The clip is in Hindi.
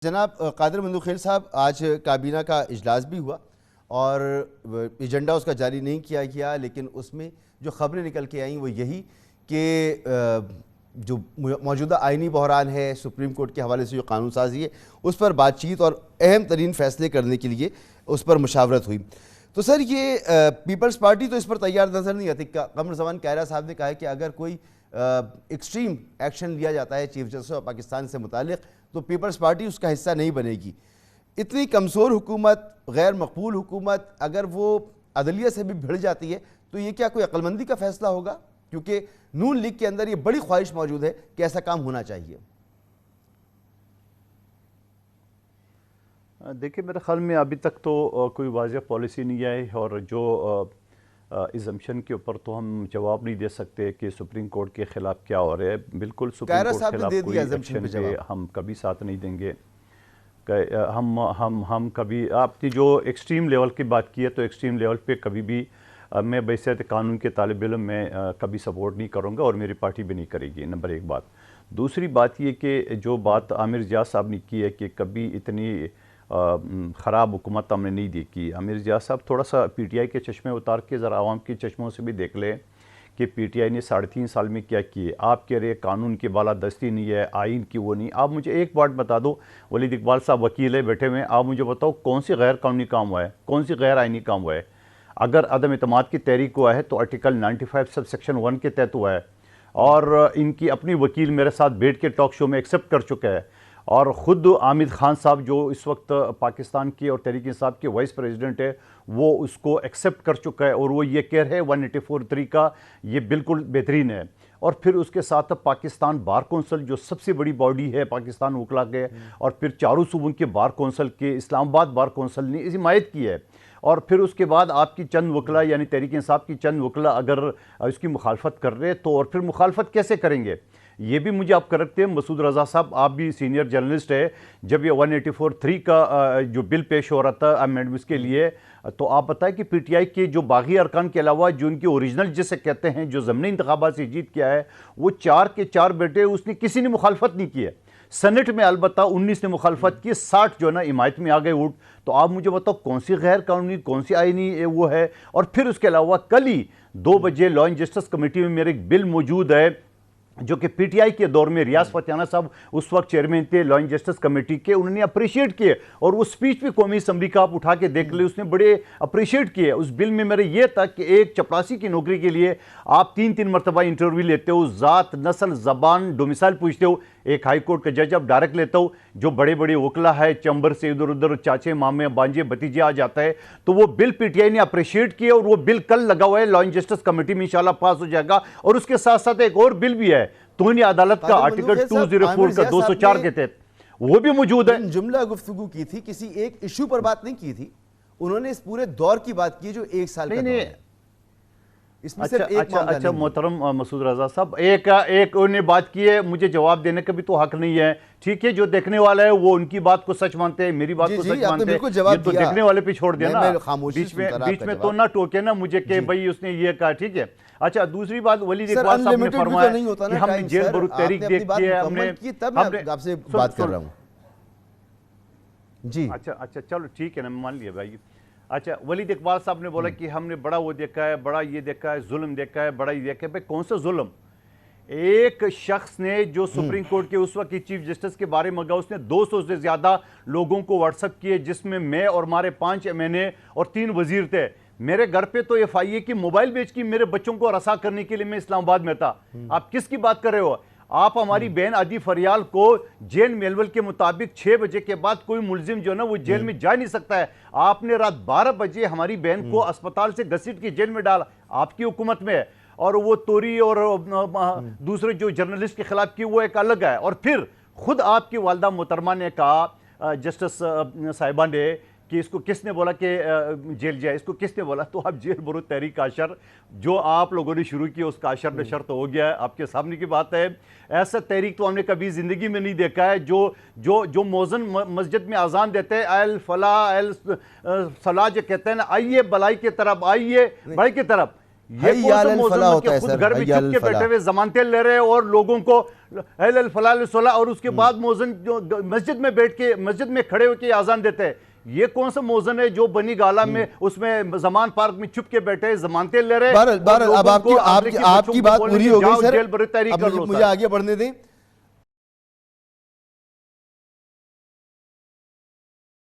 जनाब कादिर मंदूखेल साहब, आज काबीना का इजलास भी हुआ और एजेंडा उसका जारी नहीं किया गया, लेकिन उसमें जो ख़बरें निकल के आई वो यही कि जो मौजूदा आइनी बहरान है, सुप्रीम कोर्ट के हवाले से जो कानून साजी है उस पर बातचीत और अहम तरीन फ़ैसले करने के लिए उस पर मुशावरत हुई। तो सर, ये पीपल्स पार्टी तो इस पर तैयार नज़र नहीं आती। कमर जमान कायरा साहब ने कहा है कि अगर कोई एक्सट्रीम एक्शन लिया जाता है चीफ जस्टिस ऑफ पाकिस्तान से मुतालिक तो पीपल्स पार्टी उसका हिस्सा नहीं बनेगी। इतनी कमज़ोर हुकूमत, गैर मकबूल हुकूमत, अगर वो अदलिया से भी भिड़ जाती है तो ये क्या कोई अक्लमंदी का फैसला होगा? क्योंकि नून लीग के अंदर ये बड़ी ख्वाहिश मौजूद है कि ऐसा काम होना चाहिए। देखिए, मेरे ख्याल में अभी तक तो कोई वाज़ेह पॉलिसी नहीं आई, और जो इज़म्पशन के ऊपर तो हम जवाब नहीं दे सकते कि सुप्रीम कोर्ट के ख़िलाफ़ क्या हो रहा है। बिल्कुल सुप्रीम कोर्ट के खिलाफ कोई एक्शन पे हम कभी साथ नहीं देंगे। हम कभी, आपने जो एक्सट्रीम लेवल की बात की है, तो एक्सट्रीम लेवल पे कभी भी मैं बैसियत कानून के तालिब इल्म में कभी सपोर्ट नहीं करूँगा और मेरी पार्टी भी नहीं करेगी। नंबर एक बात। दूसरी बात ये कि जो बात आमिर जिया साहब ने की है कि कभी इतनी ख़राब हुकूमत हमने नहीं देखी। आमिर जिया साहब थोड़ा सा पीटीआई के चश्मे उतार के ज़रा आवाम के चश्मों से भी देख लें कि पीटीआई ने 3.5 साल में क्या किए। आप कह रहे कानून की बालादस्ती नहीं है, आइन की वो नहीं। आप मुझे एक बात बता दो, वलीद इकबाल साहब वकील है बैठे हुए, आप मुझे बताओ कौन सी गैर कानूनी काम हुआ है, कौन सी गैर आइनी काम हुआ है? अगर अदम इतमाद की तहरीक हुआ है तो आर्टिकल 95 सब सेक्शन 1 के तहत हुआ है, और इनकी अपनी वकील मेरे साथ बैठ के टॉक शो में एक्सेप्ट कर चुका है। और ख़ुद आमिद खान साहब जो इस वक्त पाकिस्तान के और तहरीक इंसाफ के वाइस प्रेसिडेंट है, वो उसको एक्सेप्ट कर चुका है, और वो ये कह रहे हैं 184 तरीका ये बिल्कुल बेहतरीन है। और फिर उसके साथ पाकिस्तान बार कौंसल जो सबसे बड़ी बॉडी है पाकिस्तान वकला के, और फिर चारों सूबों के बार कौंसल के इस्लामाबाद बार कौंसल ने इस हिमायत की है। और फिर उसके बाद आपकी चंद वकला यानी तहरीक इंसाफ की चंद वकला अगर इसकी मुखालफत कर रहे तो और फिर मुखालफत कैसे करेंगे? ये भी मुझे आप करते हैं। मसूद रज़ा साहब, आप भी सीनियर जर्नलिस्ट है, जब ये 184(3) का जो बिल पेश हो रहा था अमेंडमेंट्स के लिए, तो आप बताएं कि पीटीआई के जो बागी अरकान के अलावा जो उनके ओरिजिनल जिसे कहते हैं जो ज़मनी इंतखाबात से जीत किया है, वो 4 के 4 बेटे, उसने किसी ने मुखालफत नहीं की है। सेनेट में अलबत्ता 19 ने मुखालफत की, 60 जो है ना हिमायत में आ गए उठ। तो आप मुझे बताओ कौन सी गैर कानूनी, कौन सी आईनी वो है? और फिर उसके अलावा कल ही 2 बजे लॉ एंड जस्टिस कमेटी में मेरे एक बिल मौजूद है जो कि पीटीआई के दौर में रियाज फतियाना साहब उस वक्त चेयरमैन थे लॉ एंड जस्टिस कमेटी के, उन्होंने अप्रिशिएट किए, और वो स्पीच भी कौमी असम्बली का आप उठा के देख ले, उसने बड़े अप्रिशिएट किए। उस बिल में मेरे ये था कि एक चपरासी की नौकरी के लिए आप 3-3 मरतबा इंटरव्यू लेते हो, ज़ात, नस्ल, ज़बान, डोमिसाइल पूछते हो। एक हाई कोर्ट का जज आप डायरेक्ट लेता हो, जो बड़े बड़े वकला है चंबर से इधर उधर चाचे मामे बांजे भतीजे आ जाता है। तो वो बिल पीटीआई ने अप्रिशिएट किया, और वो बिल कल लगा हुआ है लॉ एंड जस्टिस कमेटी में, इंशाल्लाह पास हो जाएगा। और उसके साथ साथ एक और बिल भी है तोनी अदालत का, आर्टिकल 204 का 204 के तहत, वो भी मौजूद है। जुमला गुफ्तगू की थी, किसी एक इश्यू पर बात नहीं की थी, उन्होंने इस पूरे दौर की बात की जो 1 साल का नहीं। इसमें अच्छा मोहतरम मसूद रज़ा साहब, एक उन्होंने बात की है, मुझे जवाब देने का भी तो हक नहीं है। ठीक है, जो देखने वाला है वो उनकी बात को सच मानते हैं, मेरी बात को सच मानते हैं, ये तो देखने वाले पे छोड़ देना, बीच में तो ना टोके ना मुझे कि भाई उसने ये कहा। ठीक है। अच्छा, दूसरी बात, वलीद इकबाल साहब ने फरमाया कि हमने जेल बरूद तहरीक देखी है, हमने आपसे बात कर रहा हूं जी। अच्छा चलो ठीक है ना, मान लिया भाई। अच्छा, वलीद इकबाल साहब ने बोला कि हमने बड़ा वो देखा है, बड़ा ये देखा है, जुल्म देखा है, बड़ा ये देखा है। भाई कौन सा जुल्म? एक शख्स ने जो सुप्रीम कोर्ट के उस वक्त की चीफ जस्टिस के बारे में, उसने 200 से ज्यादा लोगों को व्हाट्सएप किए, जिसमें मैं और हमारे 5 MNA और 3 वजीर थे। मेरे घर पे तो FIA की मोबाइल बेच की मेरे बच्चों को रसा करने के लिए मैं इस्लामाबाद में था। आप किसकी बात कर रहे हो? आप हमारी बहन आदि फरियाल को जेल मेलवल के मुताबिक 6 बजे के बाद कोई मुलजिम जो है ना वो जेल में जा नहीं सकता है। आपने रात 12 बजे हमारी बहन को अस्पताल से घसीट के जेल में डाला, आपकी हुकूमत में है। और वो तोरी और दूसरे जो जर्नलिस्ट के खिलाफ की वो एक अलग है। और फिर खुद आपकी वालदा मोहतरमा ने कहा, जस्टिस साहिबा ने, कि इसको किसने बोला कि जेल जाए, इसको किसने बोला? तो आप जेल बरूद तहरीक का अशर जो आप लोगों ने शुरू किया उसका अशर नशर तो हो गया है, आपके सामने की बात है। ऐसा तहरीक तो हमने कभी जिंदगी में नहीं देखा है जो जो जो मौजन मस्जिद में अजान देते हैं, अल फला अल सला जो कहते हैं ना, आइए भलाई की तरफ, आइए भलाई की तरफ। ये कौन सा मौजूद है कि खुद घर में चुप के बैठे हुए जमानतें ले रहे हैं और लोगों को अल फलाह सला और उसके बाद मौजन जो मस्जिद में बैठ के मस्जिद में खड़े होकर आजान देते हैं। ये कौन सा मौजन है जो बनी गाला में उसमें जमान पार्क में चुप के बैठे जमानतें ले रहे हैं। अब आपकी बात पूरी हो गई सर, मुझे आगे बढ़ने दें।